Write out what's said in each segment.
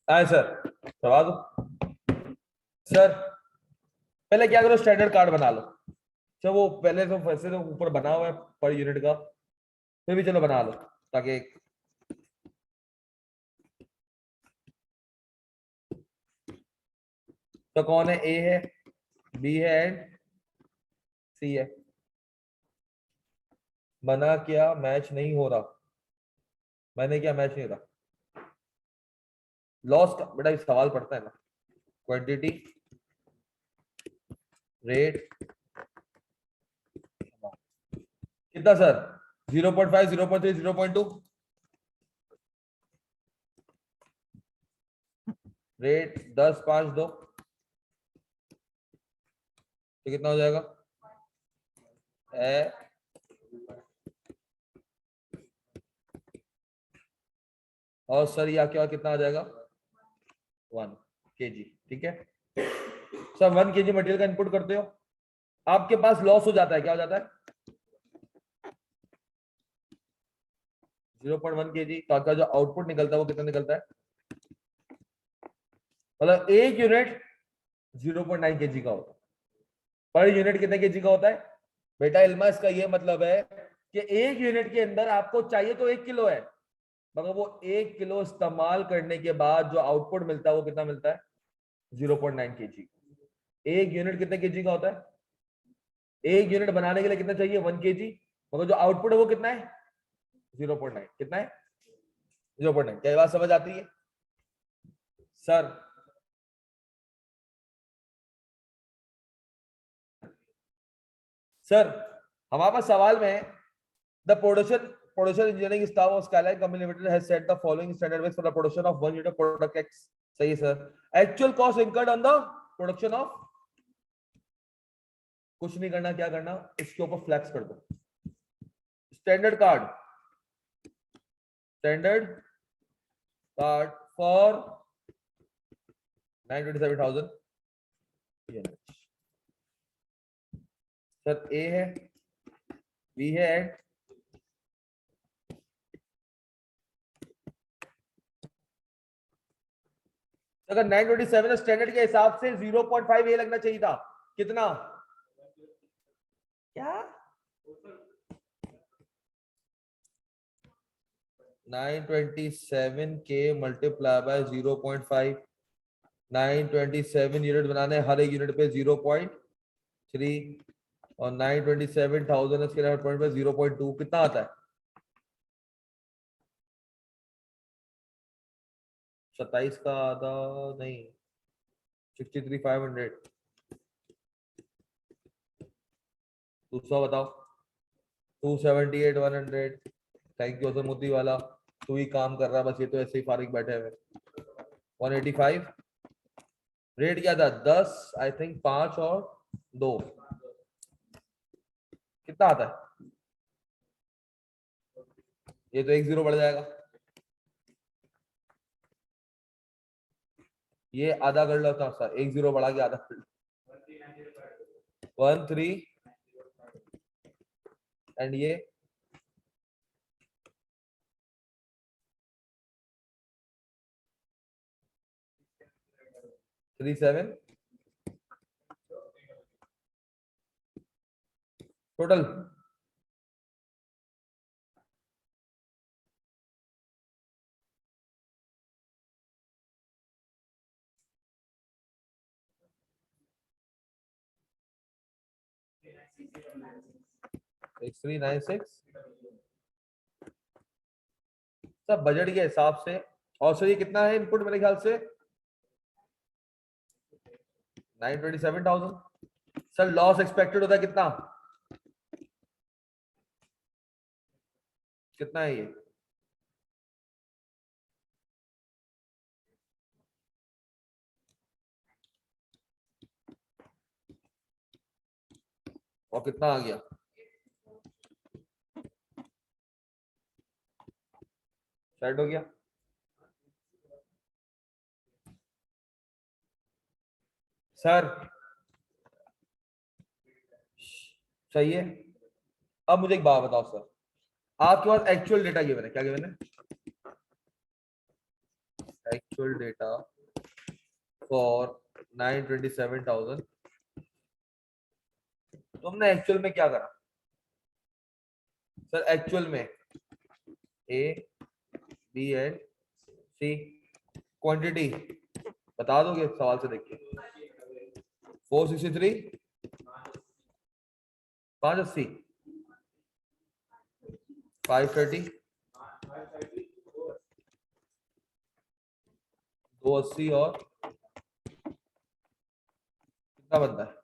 हाँ सर, करवा दो सर। पहले क्या करो, स्टैंडर्ड कार्ड बना लो। चलो वो पहले तो वैसे तो ऊपर बना हुआ है पर यूनिट का, फिर भी चलो बना लो ताकि। तो कौन है? ए है, बी है एंड सी है। बना क्या? मैच नहीं हो रहा। मैंने क्या मैच नहीं हो रहा? लॉस का बेटा सवाल पड़ता है ना। क्वांटिटी, रेट, कितना सर? 0.5, 0.3, 0.2। रेट 10, 5, 2, तो कितना हो जाएगा? ए, और सर या क्या कितना आ जाएगा? 1 kg। ठीक है सर, 1 kg मटेरियल का इनपुट करते हो, आपके पास लॉस हो जाता है। क्या हो जाता है? 0.1 kg। तो आपका जो आउटपुट निकलता है वो कितना निकलता है? मतलब एक यूनिट 0.9 kg का होता है। पर यूनिट कितने केजी का होता है बेटा? इल्मा इसका ये मतलब है कि एक यूनिट के अंदर आपको चाहिए तो 1 किलो है, मगर वो 1 किलो इस्तेमाल करने के बाद जो आउटपुट मिलता है वो कितना मिलता है? 0.9 kg। एक यूनिट कितने केजी का होता है? एक यूनिट बनाने के लिए कितना चाहिए? 1 kg, मगर जो आउटपुट है वो कितना है? 0.9। कितना है? 0.9। क्या बात समझ आती है सर? सर हमारे पास सवाल में है, the production engineering staff of skyline company limited has set the following standard base for the production of 1 unit of product x. सही है sir. Actual cost incurred on the production of. कुछ नहीं करना, क्या करना, इसके ऊपर फ्लैक्स कर दो। Standard card, standard card for 927,000 unit. Sir A है, बी है एंड अगर 927 स्टैंडर्ड के हिसाब से 0.5 ए लगना चाहिए था। कितना? क्या? 927 के मल्टीप्लाई बाय 0.5। 927 यूनिट बनाने, हर एक यूनिट पे 0.3 और 927,000 इसके पॉइंट पे 0.2 कितना आता है? 27 का आधा नहीं, 63,500। दूसरा बताओ। 278,100। थैंक यू मोती वाला, तू ही काम कर रहा है बस, ये तो ऐसे ही फारिग बैठे हुए। 185। रेट क्या था? 10 आई थिंक, 5 और 2 कितना आता है? ये तो 1 0 बढ़ जाएगा। ये आधा कर लो था सर, 1 0 बढ़ा के आधा कर लो। 13 एंड ये 37 total. Six three nine six सब बजट के हिसाब से। और सर ये कितना है इनपुट मेरे ख्याल से? 927,000। सर लॉस एक्सपेक्टेड होता है कितना? कितना है ये? और कितना आ गया? सेट हो गया सर? सही है। अब मुझे एक बात बताओ सर, आपके पास एक्चुअल डेटा गिवन है, क्या गिवन है? Actual data for 927,000। तुमने एक्चुअल में क्या करा सर? एक्चुअल में A B and C quantity बता दोगे सवाल से देख के? 463, 580, 530, 280 और कितना बनता है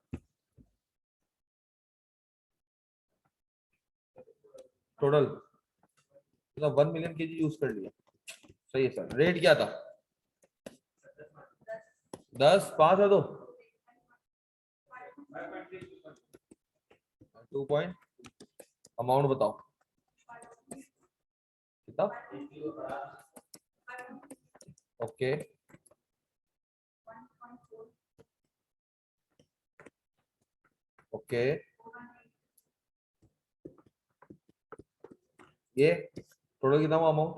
टोटल? मतलब 1 मिलियन केजी यूज कर लिया। सही है सर। रेट क्या था? 10, 5 है 2 पॉइंट। अमाउंट बताओ कितना? Okay okay. ये टोटल कितना हुआ अमाउंट?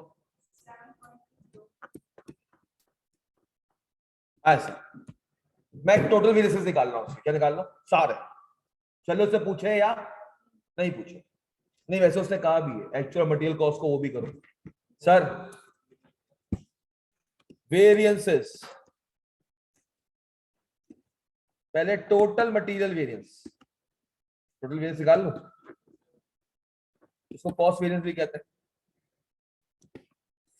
ऐसा मैं टोटल वेरिएंसेस निकाल रहा हूँ। क्या निकाल रहा हूँ? सारे। चलो उससे पूछे या नहीं पूछे? नहीं, वैसे उसने कहा भी है एक्चुअल मटेरियल कॉस्ट को वो भी करो। सर वेरिएंसेस पहले total material variance, total variance निकाल लो। इसको कॉस्ट वेरिएंस भी कहते हैं।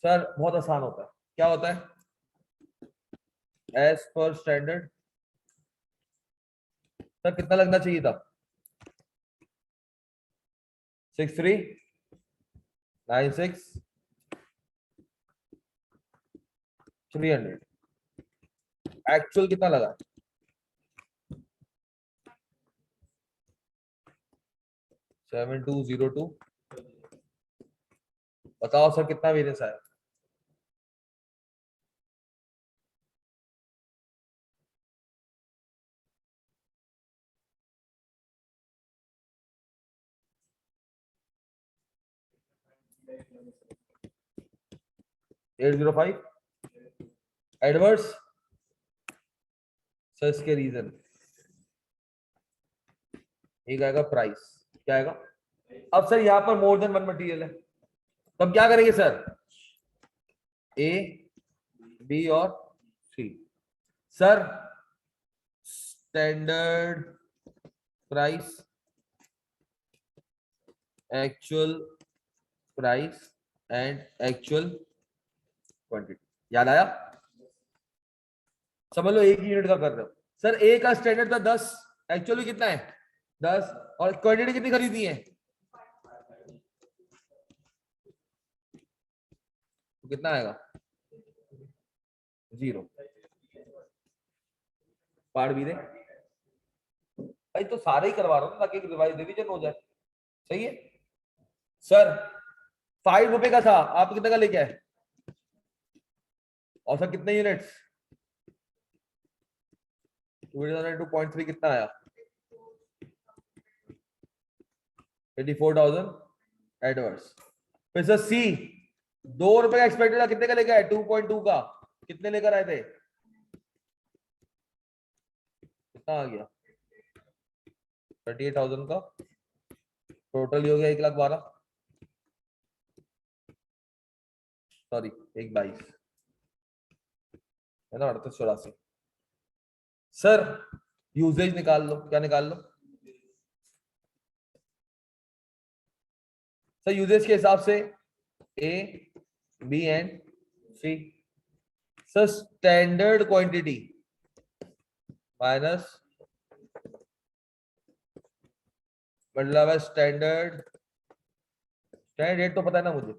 सर बहुत आसान होता है। क्या होता है? As per standard. सर कितना लगना चाहिए था? 6396 300। एक्चुअल कितना लगा? 7202। बताओ सर कितना वेरिएंस आया? $805 एडवर्स। सर इसके रीजन एक आएगा प्राइस। क्या आएगा? अब सर यहाँ पर मोर देन वन मटेरियल है तो हम क्या करेंगे सर? ए बी और C. Sir standard price, actual price and actual quantity. याद आया? समझ लो एक यूनिट का कर रहे हो। सर ए का स्टैंडर्ड था 10, एक्चुअली कितना है? 10 और क्वांटिटी कितनी खरीदनी है? तो कितना आएगा? 0। पार्ट भी दे भाई, तो सारे ही करवा रहा हूँ ताकि रिवीजन हो जाए। सही है सर। ₹5 का था, आप कितने का लेके आए? और सर कितने यूनिट्स? 2.3 कितना आया? 84,000 एडवर्स। फिर सर सी ₹2 का एक्सपेक्टेड था, कितने का लेके आए? 2.2 का। कितने लेकर आए थे? कितना आ गया? 38,000 का। टोटल ही हो गया 1,12,000। सॉरी 1,22 है ना, 3884। सर यूजेज निकाल लो। क्या निकाल लो? सर यूजेज के हिसाब से A B and C. Sir standard quantity minus मतलब है स्टैंडर्ड। स्टैंडर्ड रेट तो पता है ना मुझे,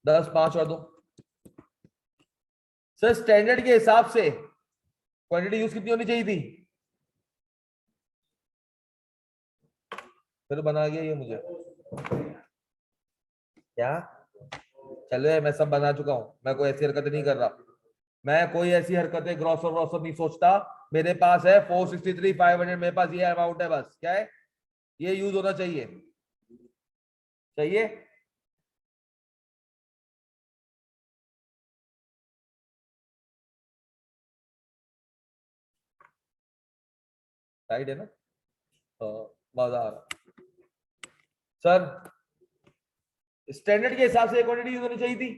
10, 5 और 2। सर स्टैंडर्ड के हिसाब से क्वांटिटी यूज कितनी होनी चाहिए थी? फिर बना गया ये मुझे क्या? चलो यार, मैं सब बना चुका हूं। मैं कोई ऐसी हरकत नहीं कर रहा। मैं कोई ऐसी हरकतें ग्रॉस और व्रॉस नहीं सोचता। मेरे पास है 463 500। मेरे पास ये अमाउंट है बस। क्या है? ये यूज होना चाहिए। चाहिए राइट है ना? बाजार सर स्टैंडर्ड के हिसाब से क्वांटिटी होनी चाहिए थी,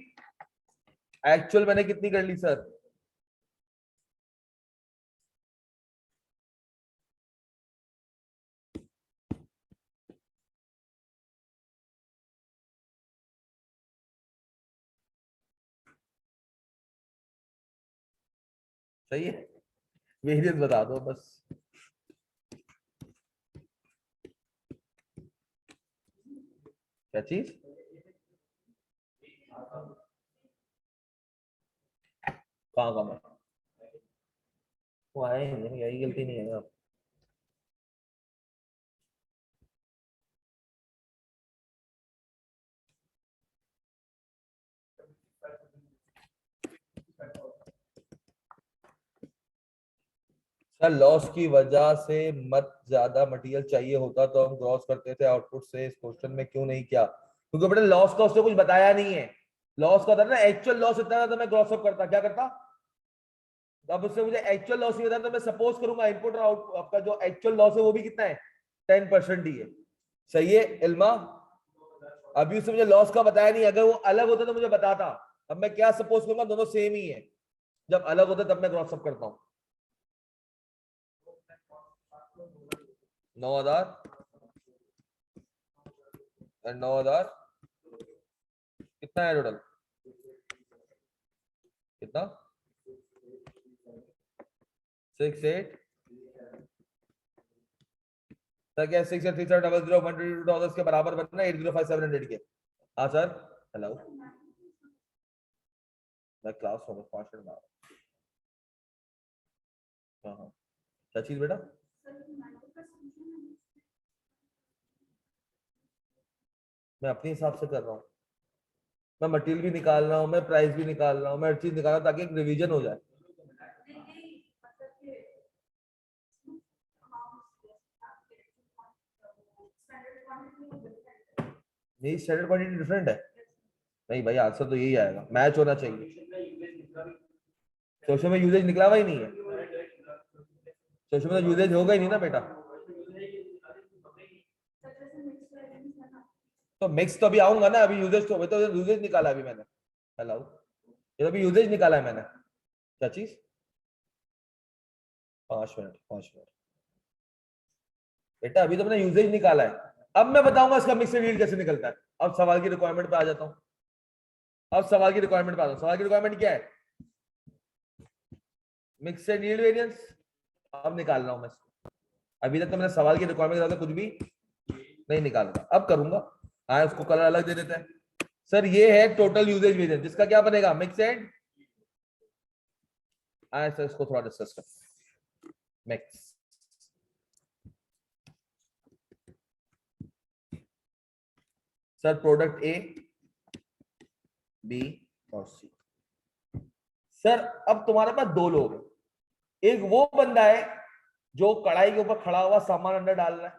एक्चुअल मैंने कितनी कर ली सर? सही है, वेरियंस बता दो बस। क्या चीज? कहाँ का मैं वो आए नहीं, यही गलती नहीं है ना। सर लॉस की वजह से मत ज्यादा मटेरियल चाहिए होता तो हम ग्रॉस करते थे आउटपुट से, इस क्वेश्चन में क्यों नहीं किया? क्योंकि बेटा लॉस का उसने कुछ बताया नहीं है। लॉस का था ना एक्चुअल लॉस इतना था तो मैं ग्रॉस अप करता, क्या करता? अब उससे मुझे एक्चुअल लॉस नहीं बताया तो मैं सपोज करूंगा इनपुट और आउट आपका जो एक्चुअल लॉस है वो भी कितना है? 10% ही है। सही है इल्मा? अभी उसने मुझे लॉस का बताया नहीं, अगर वो अलग होता तो मुझे बताता। अब मैं क्या सपोज करूंगा, दोनों सेम ही है, जब अलग होता तब मैं क्रॉस अप करता हूं। 9,000 और 9,000 कितना है टोटल? कितना? 6,8 सर क्या 6,3,7,0,122 के बराबर बनना 8,05,700 के? हाँ सर। हेलो, मैं क्लास में 5 मिनट में। हाँ हाँ, क्या चीज बेटा? मैं अपने हिसाब से कर रहा हूँ, मैं मटेरियल भी निकाल रहा हूँ, मैं प्राइस भी निकाल रहा हूँ, मैं हर चीज निकाल रहा हूँ ताकि एक रिवीजन हो जाए। यही स्टैंडर्ड क्वांटिटी डिफरेंट है? नहीं भाई, आंसर तो यही आएगा, मैच होना चाहिए। सोशल में यूजेज निकला हुआ ही नहीं है, सोशल में तो यूजेज होगा ही नहीं ना बेटा। तो मिक्स तो अभी आऊंगा ना, अभी यूजेज तो यूजेज निकाला अभी मैंने। हेलो, ये अभी यूजेज निकाला है मैंने। क्या चीज? 5 मिनट 5 मिनट बेटा, अभी तो मैंने यूजेज निकाला है। अब मैं बताऊंगा इसका मिक्स एंड यील्ड कैसे निकलता है। अब सवाल की रिक्वायरमेंट पे आ जाता हूँ। अब सवाल की रिक्वायरमेंट पे आता हूँ। सवाल की रिक्वायरमेंट क्या है? Mix and yield variance. अब निकाल रहा हूं मैं इसको। अभी तक तो मैंने सवाल की रिक्वायरमेंट के कुछ भी नहीं निकाल रहा, अब करूंगा। हाँ, उसको कलर अलग दे देते हैं। सर ये है टोटल यूजेज वेरिएंस, जिसका क्या बनेगा? Mix and. हाँ सर, इसको थोड़ा डिस्कस कर। Mix sir product A, B और सी। सर अब तुम्हारे पास दो लोग हैं, एक वो बंदा है जो कढ़ाई के ऊपर खड़ा हुआ सामान अंदर डाल रहा है,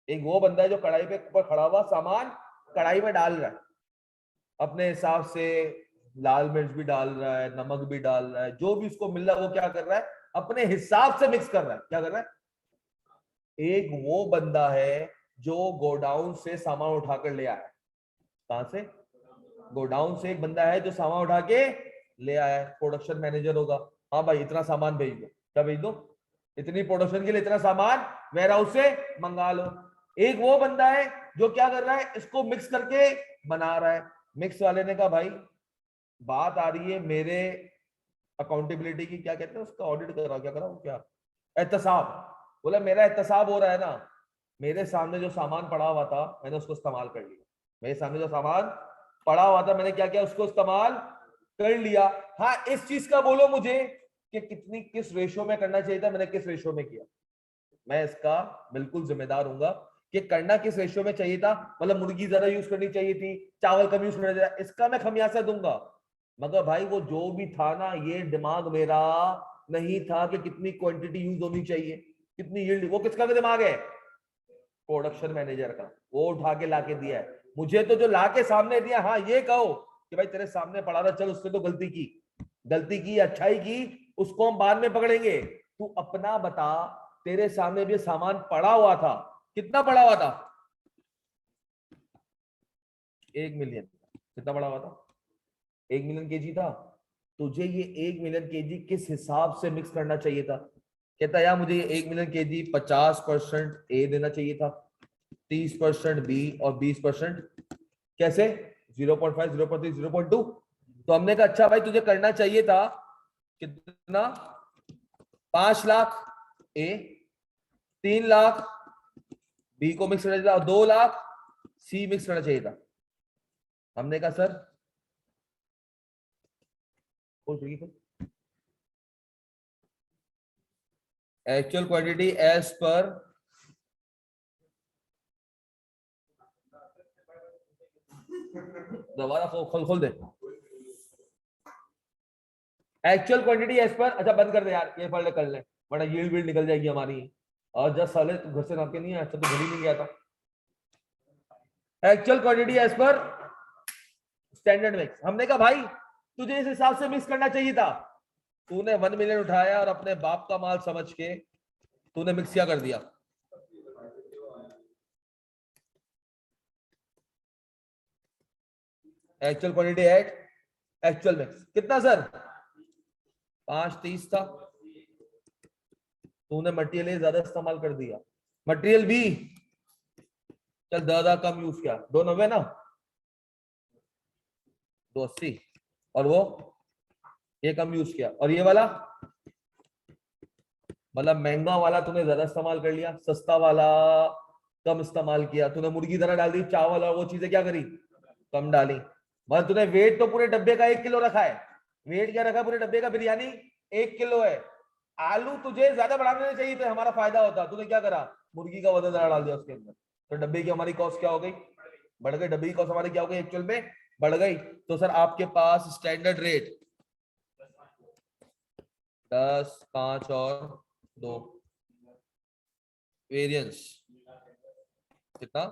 एक वो बंदा है जो कढ़ाई पे ऊपर खड़ा हुआ सामान कढ़ाई में डाल रहा है अपने हिसाब से। लाल मिर्च भी डाल रहा है, नमक भी डाल रहा है, जो भी उसको मिल रहा है वो क्या कर रहा है? अपने हिसाब से मिक्स कर रहा है। क्या कर रहा है? एक वो बंदा है जो गोडाउन से सामान उठाकर ले आया। कहां से? गोडाउन से एक बंदा है जो सामान उठा के ले आया है, प्रोडक्शन मैनेजर होगा। हाँ भाई, इतना सामान भेज दो। क्या भेज दो? इतनी प्रोडक्शन के लिए इतना सामान वेयर हाउस से मंगा लो। एक वो बंदा है जो क्या कर रहा है? इसको मिक्स करके बना रहा है। मिक्स वाले ने कहा भाई, बात आ रही है मेरे अकाउंटेबिलिटी की, क्या कहते हैं उसका, ऑडिट कर रहा हूं, क्या कर रहा हूं, क्या एहतसाब। बोला मेरा एहतसाब हो रहा है ना, मेरे सामने जो सामान पड़ा हुआ था मैंने उसको इस्तेमाल कर लिया। मेरे सामने जो सामान पड़ा हुआ था मैंने क्या किया? उसको इस्तेमाल कर लिया। हाँ, इस चीज का बोलो मुझे कि कितनी किस रेशो में करना चाहिए था, मैंने किस रेशो में किया। मैं इसका बिल्कुल जिम्मेदार हूंगा कि करना किस रेशो में चाहिए था। मतलब मुर्गी ज्यादा यूज करनी चाहिए थी, चावल कम यूज करना चाहिए, इसका मैं खमियाजा दूंगा। मगर भाई वो जो भी था ना, ये दिमाग मेरा नहीं था कि कितनी क्वांटिटी यूज होनी चाहिए, कितनी यील्ड। वो किसका दिमाग है? प्रोडक्शन मैनेजर का। वो उठा के लाके दिया है मुझे, तो जो लाके सामने दिया। हाँ, ये कहो कि भाई तेरे सामने पड़ा था, चल उसने तो गलती की, गलती की अच्छाई की, उसको हम बाद में पकड़ेंगे। तू अपना बता तेरे सामने भी सामान पड़ा हुआ था, कितना पड़ा हुआ था? 1 मिलियन। कितना पड़ा हुआ था? 1 मिलियन केजी था। तुझे ये 1 मिलियन केजी किस हिसाब से मिक्स करना चाहिए था? कहता यार मुझे ये 1 मिलियन केजी 50% ए देना चाहिए था, 30% बी और 20% कैसे? 0.5, 0.3, 0.2। तो हमने कहा अच्छा भाई तुझे करना चाहिए था कितना? 5 लाख ए, 3 लाख बी को मिक्स करना चाहिए था और 2 लाख सी मिक्स करना चाहिए था। हमने कहा सर एक्चुअल क्वांटिटी एज पर दोबारा खोल दे। एक्चुअल क्वांटिटी एज पर, अच्छा बंद कर दे यार, ये पढ़ ले कर ले वरना यील्ड वील्ड निकल जाएगी हमारी। और 10 साल तू घर से नाप के नहीं आया, अच्छा तो घर ही नहीं गया था। Actual quantity as per standard mix. हमने कहा भाई तुझे इस हिसाब से मिक्स करना चाहिए था, तूने 1 मिलियन उठाया और अपने बाप का माल समझ के तूने मिक्स क्या कर दिया। Actual quantity eight actual mix कितना सर? 530 था। तूने मटेरियल ज्यादा इस्तेमाल कर दिया। मटेरियल बी चल ज्यादा कम यूज किया, 290 ना, 280। और वो ये कम यूज किया। और ये वाला मतलब महंगा वाला तूने ज्यादा इस्तेमाल कर लिया, सस्ता वाला कम इस्तेमाल किया। तूने मुर्गी दाना डाल दी, चावल और वो चीजें क्या करी? कम डाली। मतलब तूने वेट तो पूरे डब्बे का 1 किलो रखा है। वेट क्या रखा है पूरे डब्बे का? बिरयानी 1 किलो है। आलू तुझे ज्यादा बढ़ाने चाहिए तो हमारा फायदा होता, तूने क्या करा? मुर्गी का वजन ज्यादा डाल दिया उसके अंदर, तो डब्बे की हमारी कॉस्ट क्या हो गई? बढ़ गई। डब्बे की कॉस्ट हमारी क्या हो गई? एक्चुअल में बढ़ गई। तो सर आपके पास स्टैंडर्ड रेट 10, 5 और 2 वेरिएंस कितना?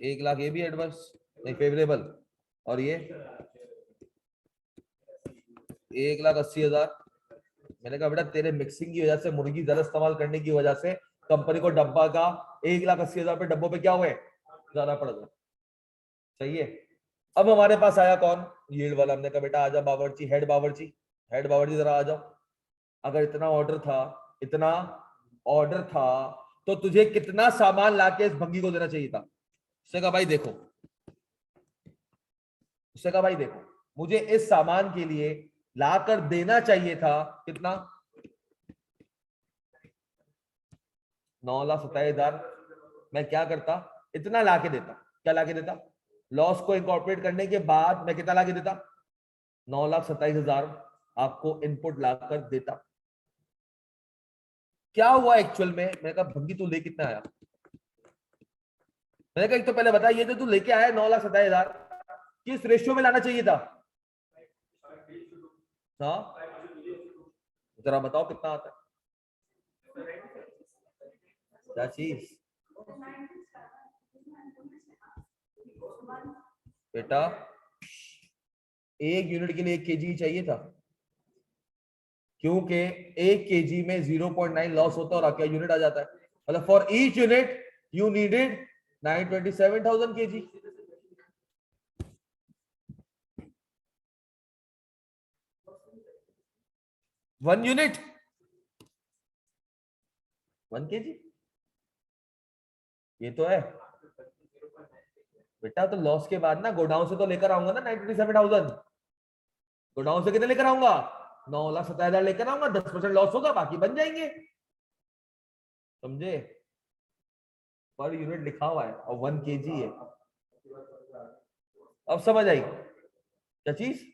1 लाख। ये भी एडवर्स नहीं फेवरेबल। और ये 1,80,000। मैंने कहा बेटा तेरे मिक्सिंग की वजह से, मुर्गी ज्यादा इस्तेमाल करने की वजह से कंपनी को डब्बा का 1,80,000 पे डब्बों पे क्या हुए? ज्यादा पड़ गया। सही है। अब हमारे पास आया कौन? यील्ड वाला। हमने कहा बेटा आजा बावर्ची, हेड बावर्ची, हेड बावर्ची जरा आ जाओ। अगर इतना ऑर्डर था, इतना ऑर्डर था तो तुझे कितना सामान लाके इस भंगी को देना चाहिए था? उसने कहा भाई देखो, उसने कहा भाई देखो मुझे इस सामान के लिए लाकर देना चाहिए था कितना? 9,27,000। मैं क्या करता? इतना लाके देता। क्या लाके देता? लॉस को इंकॉर्पोरेट करने के बाद मैं कितना लाके देता? 9,27,000 आपको इनपुट लाकर देता। क्या हुआ एक्चुअल में? मैंने कहा भंगी तू ले कितना आया? मैंने कहा एक तो पहले बता, ये तो तू लेके आया 9,27,000, किस रेशियो में लाना चाहिए था? हाँ जरा बताओ कितना आता है? क्या चीज बेटा? 1 यूनिट के लिए 1 केजी चाहिए था, क्योंकि 1 केजी में 0.9 लॉस होता है और क्या यूनिट आ जाता है। मतलब for each unit you needed 927,000 KG. 1 unit 1 KG, ये तो है बेटा। तो लॉस के बाद ना गोडाउन से तो लेकर आऊंगा ना 927,000। गोडाउन से कितने लेकर आऊंगा? 9,27,000 लेकर आऊंगा। 10% लॉस होगा, बाकी बन जाएंगे। समझे? पर यूनिट लिखा हुआ है और 1 केजी है। अब समझ आई क्या चीज?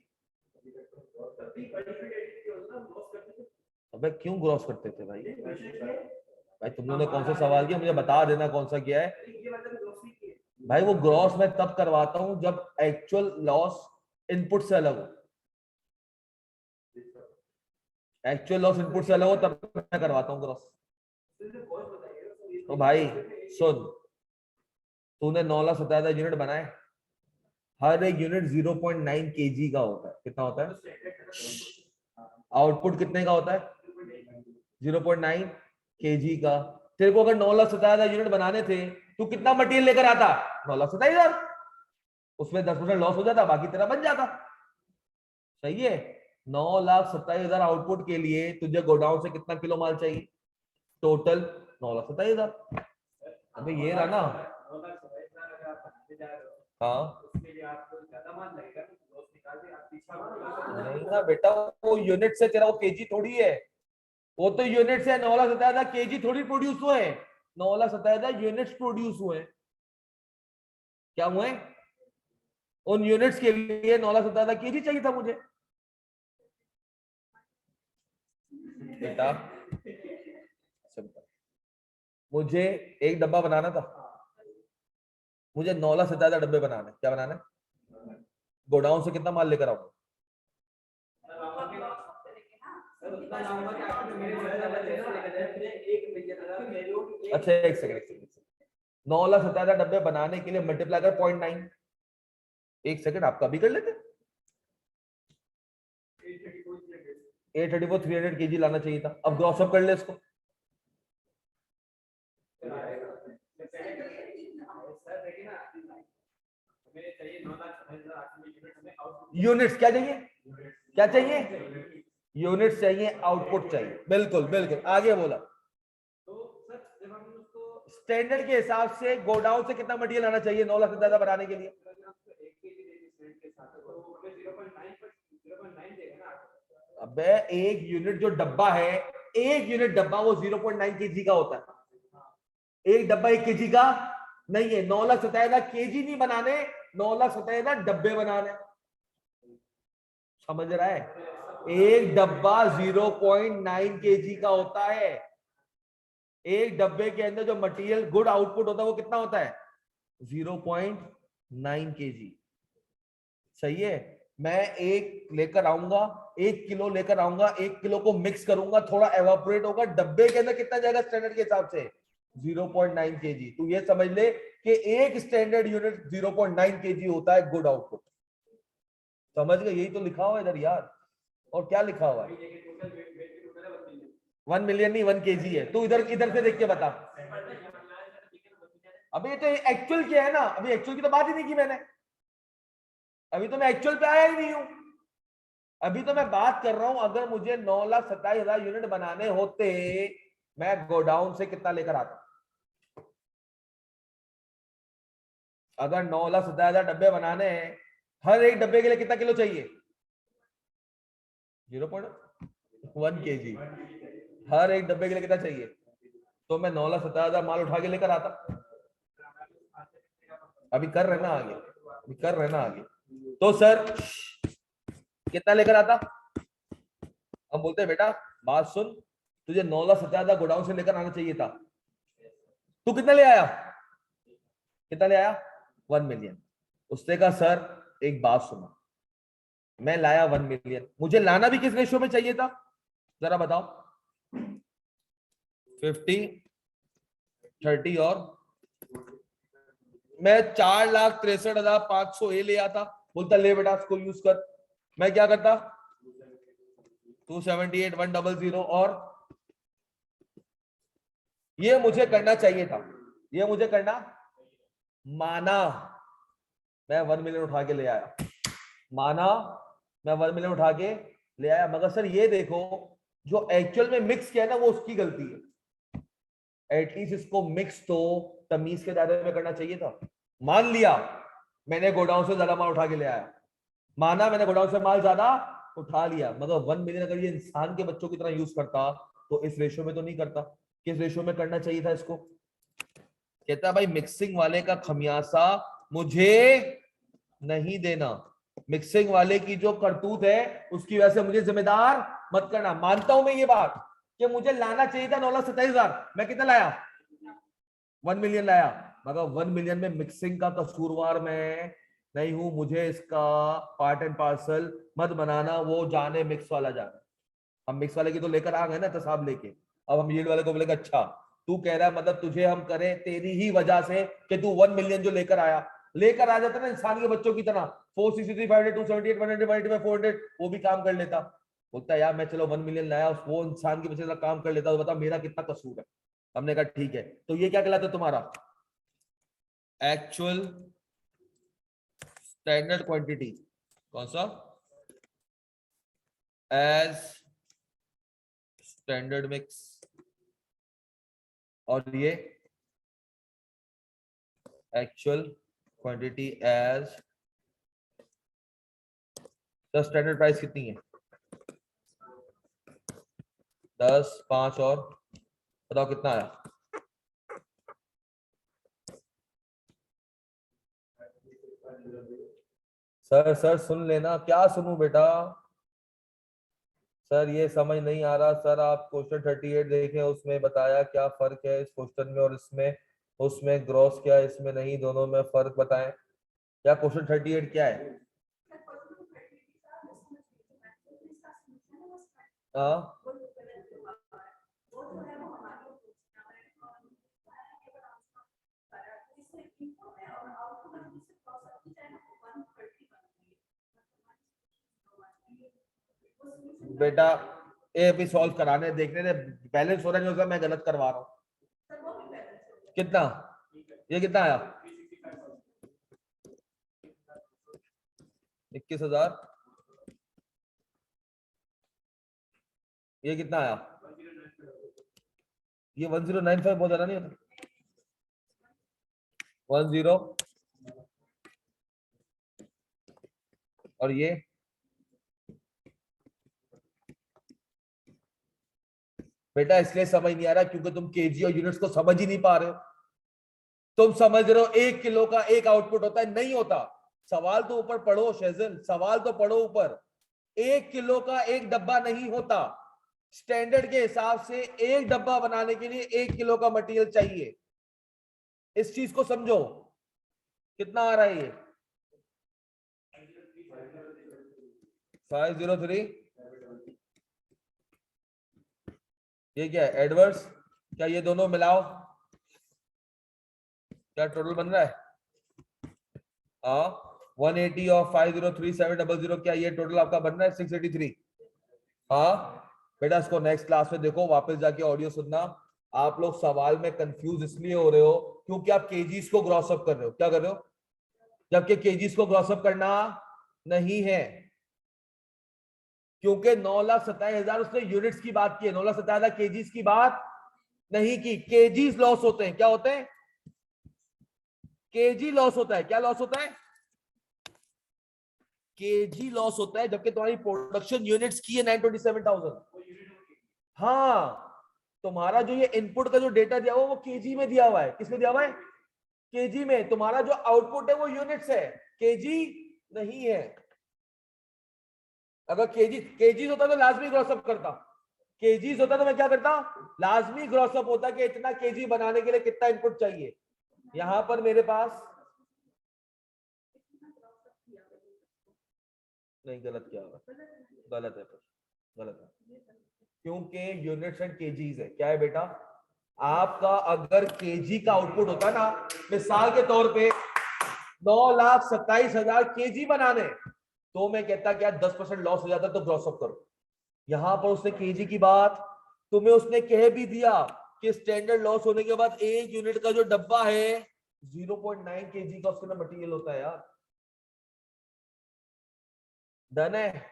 अबे क्यों ग्रॉस करते थे भाई? भाई तुम लोगों ने कौन सा सवाल किया मुझे बता देना, कौन सा किया है? भाई वो ग्रॉस मैं तब करवाता हूं जब एक्चुअल लॉस इनपुट से अलग हो। एक्चुअल लॉस इनपुट से अलग हो तब मैं करवाता हूँ ग्रॉस। तो भाई सुन, तूने 9,27,000 यूनिट बनाए। हर एक यूनिट 0.9 केजी का होता है। कितना होता है? आउटपुट कितने का होता है? 0.9 kg का। तेरे को अगर 9,27,000 यूनिट बनाने थे, तू कितना मटेरियल लेकर आता? 9,27,000। उसमें 10% लॉस हो जाता, बाकी तेरा बन जाता। सही है। 9,27,000 आउटपुट के लिए तुझे गोडाउन से कितना किलो माल चाहिए? टोटल 9,27,000। अबे ये रहा ना। हाँ नहीं ना बेटा, वो यूनिट से तेरा वो केजी थोड़ी है। वो तो यूनिट से 9,27,000 केजी थोड़ी प्रोड्यूस हुए। 9,27,000 यूनिट्स प्रोड्यूस हुए। क्या हुए? उन यूनिट्स के लिए 9,27,000 केजी चाहिए था मुझे। बेटा मुझे एक डब्बा बनाना था, मुझे 9,27,000 डब्बे बनाने। क्या बनाना है? गोडाउन से कितना माल लेकर आऊंगा? अच्छा एक सेकंड। 9,27,000 डब्बे बनाने के लिए मल्टीप्लाई कर 0.9। एक सेकंड आपका भी कर लेते। 834 300 केजी लाना चाहिए था। अब ग्रॉस अप कर ले इसको। यूनिट्स क्या चाहिए? क्या चाहिए? यूनिट्स चाहिए, आउटपुट चाहिए। बिल्कुल बिल्कुल, आगे बोला। स्टैंडर्ड के हिसाब से गोडाउन से कितना मटेरियल आना चाहिए 9,27,000 बनाने के लिए? अबे एक यूनिट जो डब्बा है, एक यूनिट डब्बा वो 0.9 केजी का होता है। एक डब्बा 1 केजी का नहीं है। 9,27,000 केजी नहीं बनाने, 9,27,000 डब्बे बनाने। समझ रहा है? एक डब्बा 0.9 केजी का होता है। एक डब्बे के अंदर जो मटेरियल गुड आउटपुट होता है वो कितना होता है? 0.9 केजी। सही है। मैं एक लेकर आऊंगा, 1 किलो लेकर आऊंगा, 1 किलो को मिक्स करूंगा, थोड़ा एवापोरेट होगा, डब्बे के अंदर कितना जाएगा स्टैंडर्ड के हिसाब से? 0.9 केजी। तू ये समझ ले कि एक स्टैंडर्ड यूनिट 0.9 केजी होता है गुड आउटपुट। समझ गए? यही तो लिखा हुआ है इधर यार। और क्या लिखा हुआ है? 1 मिलियन नहीं, 1 केजी है। तू इधर इधर से देख के बता। अभी तो एक्चुअल क्या है ना, अभी एक्चुअल की तो बात ही नहीं की मैंने। अभी तो मैं एक्चुअल पे आया ही नहीं हूं। अभी तो मैं बात कर रहा हूं, अगर मुझे 9,27,000 यूनिट बनाने होते, मैं गोडाउन से कितना लेकर आता? अगर 9,27,000 डब्बे बनाने हैं, हर एक डब्बे के लिए कितना किलो चाहिए? 0.1 केजी। हर एक डब्बे के लिए कितना चाहिए? तो मैं 9,27,000 माल उठा के लेकर आता। अभी कर रहे ना आगे, अभी कर रहे ना आगे। तो सर कितना लेकर आता? हम बोलते हैं बेटा बात सुन, तुझे 9,27,000 गोडाउन से लेकर आना चाहिए था। तू कितना ले आया? कितना ले आया? 1 मिलियन। उसने कहा सर एक बात सुनो, मैं लाया 1 मिलियन, मुझे लाना भी किस रेशियो में चाहिए था जरा बताओ? 50-30 और मैं 4,63,500 ए ले आता। बोलता ले बेटा इसको यूज कर। मैं क्या करता? 278,100 और ये मुझे करना चाहिए था, ये मुझे करना माना। मैं 1 मिलियन उठा के ले आया, माना मैं 1 मिलियन उठा के ले आया। मगर सर ये देखो, जो एक्चुअल में मिक्स किया है ना वो उसकी गलती है। एटलीस्ट इसको मिक्स तो तमीज के दायरे में करना चाहिए था। मान लिया मैंने गोडाउन से ज्यादा माल उठा के ले आया, माना मैंने गोडाउन से माल ज्यादा उठा लिया, मगर 1 मिलियन अगर ये इंसान के बच्चों की तरह यूज करता तो इस रेशियो में तो नहीं करता। किस रेशियो में करना चाहिए था इसको? कहता भाई मिक्सिंग वाले का खमियाजा मुझे नहीं देना, मिक्सिंग वाले की जो करतूत है उसकी वजह से मुझे जिम्मेदार मत करना। मानता हूं मैं ये बात कि मुझे लाना चाहिए था 9,27,000, मैं कितना लाया? 1 मिलियन लाया। मगर 1 मिलियन में मिक्सिंग का कसूरवार मैं नहीं हूं, मुझे इसका पार्ट एंड पार्सल मत बनाना। वो जाने मिक्स वाला जाने, हम मिक्स वाले की तो लेकर आ गए ना तसाब लेके। अब हम यील्ड वाले को बोलेंगे अच्छा तू कह रहा है मतलब तुझे हम करें तेरी ही वजह से कि तू 1 मिलियन जो लेकर आया, लेकर आ जाता ना इंसान के बच्चों की तरह 463 500 278 195 400 वो भी काम कर लेता। बोलता है यार मैं चलो 1 मिलियन लाया, वो इंसान की वजह से काम कर लेता, तो बता मेरा कितना कसूर है। हमने कहा ठीक है, तो ये क्या कहलाता है तुम्हारा एक्चुअल स्टैंडर्ड क्वांटिटी, कौन सा, एज स्टैंडर्ड मिक्स, और ये एक्चुअल क्वांटिटी एज, तो स्टैंडर्ड प्राइस कितनी है 10, 5 और बताओ कितना आया। सर सर सुन लेना, क्या सुनूं बेटा, सर ये समझ नहीं आ रहा सर, आप क्वेश्चन 38 देखें, उसमें बताया क्या फर्क है इस क्वेश्चन में और इसमें, उसमें ग्रॉस क्या है इसमें नहीं, दोनों में फर्क बताएं, क्या क्वेश्चन 38 क्या है। हाँ बेटा, ये अभी सॉल्व कराने देखने दे, बैलेंस हो रहा नहीं होगा, मैं गलत करवा रहा हूँ। कितना, ये कितना आया 21,000, ये कितना आया, ये 1095 बहुत ज्यादा नहीं होता, 10 और ये बेटा इसलिए समझ नहीं आ रहा क्योंकि तुम केजी और यूनिट्स को समझ ही नहीं पा रहे हो। तुम समझ रहे हो 1 किलो का एक आउटपुट होता है, नहीं होता। सवाल तो ऊपर पढ़ो शेजल, सवाल तो पढ़ो ऊपर। 1 किलो का एक डब्बा नहीं होता, स्टैंडर्ड के हिसाब से एक डब्बा बनाने के लिए 1 किलो का मटेरियल चाहिए, इस चीज को समझो। कितना आ रहा है ये 503, ये क्या है एडवर्स, क्या ये दोनों मिलाओ क्या टोटल बन रहा है, हाँ 180 और 503,700, क्या ये टोटल आपका बन रहा है 683। हाँ बेटा इसको नेक्स्ट क्लास में देखो, वापस जाके ऑडियो सुनना। आप लोग सवाल में कंफ्यूज इसलिए हो रहे हो क्योंकि आप केजीज को ग्रॉस अप कर रहे हो, क्या कर रहे हो, जबकि केजीज को ग्रॉस अप करना नहीं है, क्योंकि 9,27,000 उसने यूनिट्स की बात की है, 9,27,000 केजीज की बात नहीं की। केजीज लॉस होते हैं, क्या होते हैं, केजी लॉस होता है, क्या लॉस होता है, केजी लॉस होता है, जबकि तुम्हारी प्रोडक्शन यूनिट्स की है 927,000। हाँ तुम्हारा जो ये इनपुट का जो डेटा दिया हुआ वो केजी में दिया हुआ है, किसमें दिया हुआ है, केजी में। तुम्हारा जो आउटपुट है वो यूनिट्स है, केजी नहीं है। अगर केजीज होता तो लाजमी ग्रॉसअप करता, केजीज होता तो मैं क्या करता, लाजमी ग्रॉसअप होता कि इतना केजी बनाने के लिए कितना इनपुट चाहिए। यहां पर मेरे पास नहीं, गलत किया होगा, गलत है, गलत है, क्योंकि यूनिट्स एंड केजीज है। क्या है बेटा, आपका अगर केजी का आउटपुट होता ना, मिसाल के तौर पे 9,27,000 केजी बनाने, तो मैं कहता क्या 10% लॉस हो जाता तो ग्रॉस अप करो। यहां पर उसने केजी की बात तुम्हें उसने कह भी दिया कि स्टैंडर्ड लॉस होने के बाद एक यूनिट का जो डब्बा है 0.9 केजी का उसके अंदर मटेरियल होता है यार। डन है,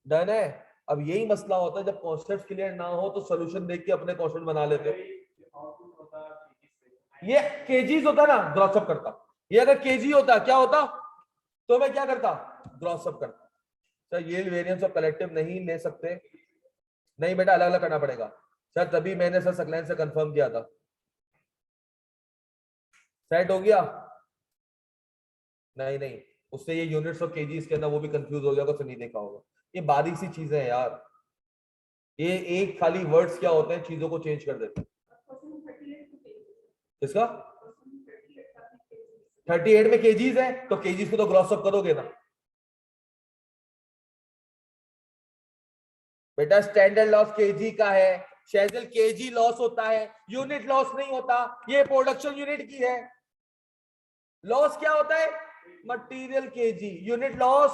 डन है। अब यही मसला होता है जब कॉन्सेप्ट क्लियर ना हो तो सोल्यूशन देख के अपने क्वेश्चन बना लेते हो। ये केजीज होता ना ग्रॉस अप करता, ये अगर केजी होता क्या होता, तो मैं क्या करता, ग्रॉस अप करता। सर ये वेरिएंस और कलेक्टिव नहीं ले सकते, नहीं बेटा अलग अलग करना पड़ेगा सर, तभी मैंने सर सकलैन से कंफर्म किया था। सेट हो गया, नहीं नहीं, उससे ये यूनिट्स और केजीज के अंदर वो भी कंफ्यूज हो गया होगा, फिर नहीं देखा होगा। ये बारीक सी चीजें हैं यार, ये एक खाली वर्ड्स क्या होते हैं चीजों को चेंज कर देते हैं। इसका 38 में केजीज है तो केजीज को तो ग्रॉस अप करोगे ना बेटा, स्टैंडर्ड लॉस केजी का है, शेजल केजी लॉस होता है, यूनिट लॉस नहीं होता, ये प्रोडक्शन यूनिट की है। लॉस क्या होता है, मटेरियल केजी, यूनिट लॉस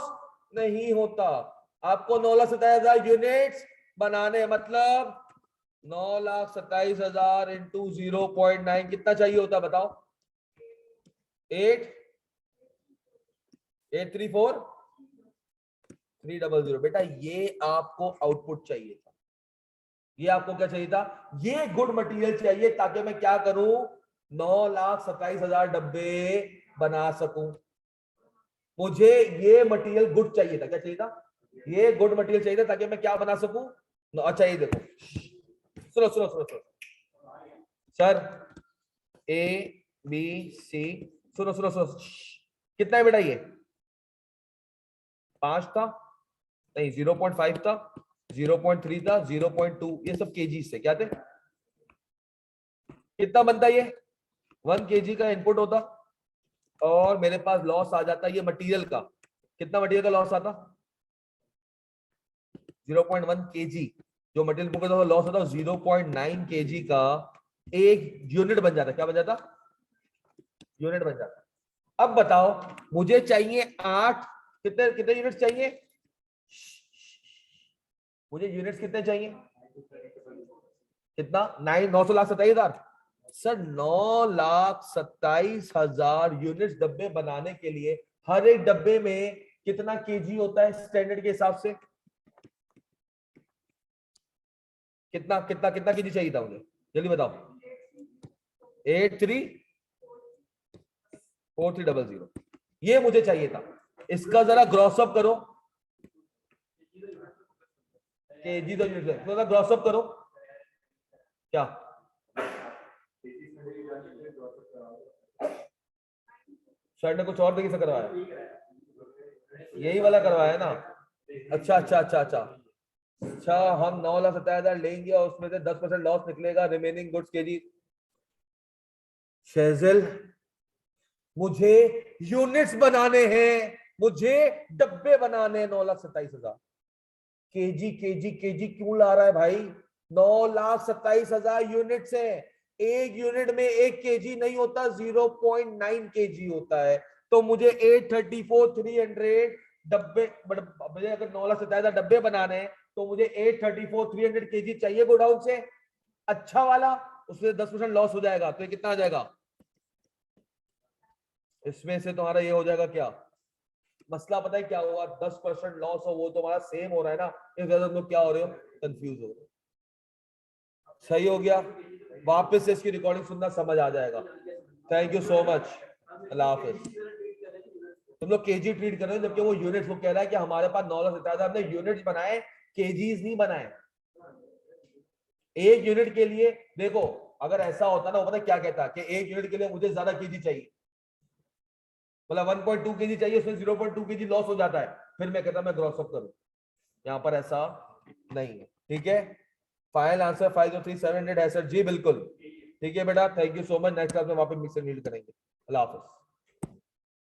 नहीं होता। आपको 9,27,000 यूनिट्स बनाने, मतलब 9,27,000 इंटू 0.9 कितना चाहिए होता बताओ? 8,834,300। बेटा ये आपको आउटपुट चाहिए था, ये आपको क्या चाहिए था? ये गुड मटेरियल चाहिए ताकि मैं क्या करूं? 9,27,000 डब्बे बना सकूं। मुझे ये मटेरियल गुड चाहिए था। क्या चाहिए था? ये गुड मटेरियल चाहिए था ताकि मैं क्या बना सकूं? अच्छा ये देखो, सुनो सुनो सुनो सुनो सर, ए बी सी, सुनो सुनो सुनो, कितना है बेटा ये? 5 था नहीं, 0.5 था, 0.3 था, 0.2, ये सब केजी से क्या थे? कितना बनता ये? 1 केजी का इनपुट होता और मेरे पास लॉस आ जाता ये मटेरियल का। कितना मटेरियल का लॉस आता? 0.1 केजी। जो मटेरियल बुक का लॉस होता 0.9 केजी का एक यूनिट बन जाता। क्या बन जाता? यूनिट बन जाता। अब बताओ मुझे चाहिए 8, कितने कितने यूनिट्स चाहिए? मुझे यूनिट्स कितने चाहिए? कितना? 9,27,000। सर 9,27,000 यूनिट्स डब्बे बनाने के लिए हर एक डब्बे में कितना केजी होता है स्टैंडर्ड के हिसाब से? कितना कितना कितना केजी चाहिए था मुझे? जल्दी बताओ। 8,343,000 ये मुझे चाहिए था। इसका जरा ग्रॉसअप करो, केजी तो यूनिट, तो ग्रॉसअप करो। क्या सर ने कुछ और तरीके से करवाया? यही वाला करवाया ना? अच्छा अच्छा अच्छा अच्छा अच्छा, हम 9,27,000 लेंगे और उसमें से 10% लॉस निकलेगा, रिमेनिंग गुड्स केजी। शेजिल मुझे यूनिट्स बनाने हैं, मुझे डब्बे बनाने। 9,27,000 केजी केजी केजी क्यों ला रहा है भाई? 9,27,000 यूनिट्स है। एक यूनिट में 1 केजी नहीं होता, 0.9 केजी होता है। तो मुझे 8,34,300 डब्बे, मुझे अगर 9,27,000 डब्बे बनाने हैं तो मुझे 8,34,300 केजी चाहिए गोडाउन से, अच्छा वाला। उसमें 10% लॉस हो जाएगा तो ये कितना आ जाएगा? इसमें से तुम्हारा ये हो जाएगा क्या? मसला पता है क्या हुआ? 10% लॉस हो, वो तुम्हारा सेम हो रहा है ना, इस वजह से तुम लोग क्या हो रहे हो? कंफ्यूज हो रहे हो। सही हो गया? वापस से इसकी रिकॉर्डिंग सुनना, समझ आ जाएगा। थैंक यू सो मच, अल्लाह हाफिज। तुम लोग केजी ट्रीट कर रहे हो जबकि वो यूनिट्स। वो कह रहा है कि हमारे पास 9,27,000 हमने यूनिट्स बनाए, केजीज नहीं बनाए। एक यूनिट के लिए देखो, अगर ऐसा होता ना, वो पता क्या कहता कि एक यूनिट के लिए मुझे ज्यादा केजी चाहिए, मतलब 1.2 केजी चाहिए, उसमें 0.2 केजी लॉस हो जाता है, फिर मैं कहता मैं ग्रॉस अप करूं। यहाँ पर ऐसा नहीं है। ठीक है, फाइनल आंसर 503,700 है सर जी, बिल्कुल ठीक है बेटा। Thank you so much. Next class में वापस मिक्सर नीड करेंगे। अल्लाह हाफिज।